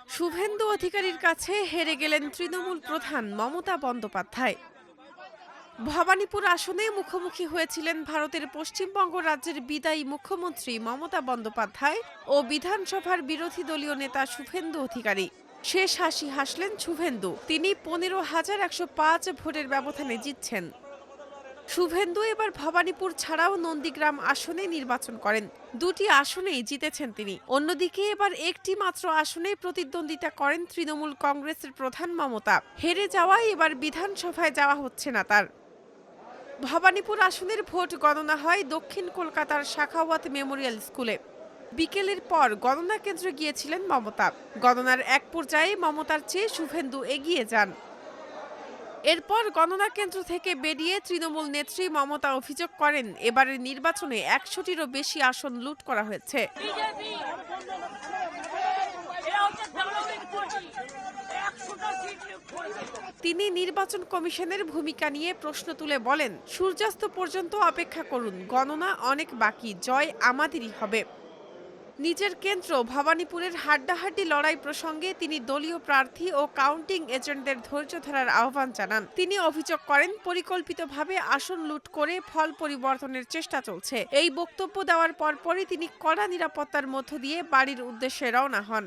শুভেন্দু অধিকারীর কাছে হেরে গেলেন তৃণমূল প্রধান মমতা বন্দ্যোপাধ্যায়। ভবানীপুর আসনে মুখোমুখি হয়েছিলেন ভারতের পশ্চিমবঙ্গ রাজ্যের বিদায়ী মুখ্যমন্ত্রী মমতা বন্দ্যোপাধ্যায় ও বিধানসভার বিরোধী দলীয় নেতা শুভেন্দু অধিকারী। শেষ হাসি হাসলেন শুভেন্দু। তিনি 15,105 ভোটের ব্যবধানে জিতছেন। শুভেন্দু এবার ভবানীপুর ছাড়াও নন্দীগ্রাম আসনে নির্বাচন করেন। দুটি আসনেই জিতেছেন তিনি। অন্যদিকে এবার একটি মাত্র আসনে প্রতিদ্বন্দ্বিতা করেন তৃণমূল কংগ্রেসের প্রধান মমতা। হেরে যাওয়ায় এবার বিধানসভায় যাওয়া হচ্ছে না তার। ভবানীপুর আসনের ভোট গণনা হয় দক্ষিণ কলকাতার সাখাওয়াত মেমোরিয়াল স্কুলে। বিকেলের পর গণনা কেন্দ্রে গিয়েছিলেন মমতা। গণনার এক পর্যায়ে মমতার চেয়ে শুভেন্দু এগিয়ে যান। এরপর গণনা কেন্দ্র থেকে বেরিয়ে তৃণমূল নেত্রী মমতা অভিযোগ করেন, এবারের নির্বাচনে 100টিরও বেশি আসন লুট করা হয়েছে। তিনি নির্বাচন কমিশনের ভূমিকা নিয়ে প্রশ্ন তুলে বলেন, সূর্যাস্ত পর্যন্ত অপেক্ষা করুন, গণনা অনেক বাকি, জয় আমাদেরই হবে। নিজের কেন্দ্র ভবানীপুরের হাড্ডাহাড্ডি লড়াই প্রসঙ্গে তিনি দলীয় প্রার্থী ও কাউন্টিং এজেন্টদের ধৈর্য ধরার আহ্বান জানান। তিনি অভিযোগ করেন, পরিকল্পিতভাবে আসন লুট করে ফল পরিবর্তনের চেষ্টা চলছে। এই বক্তব্য দেওয়ার পরপরই তিনি কড়া নিরাপত্তার মধ্য দিয়ে বাড়ির উদ্দেশ্যে রওনা হন।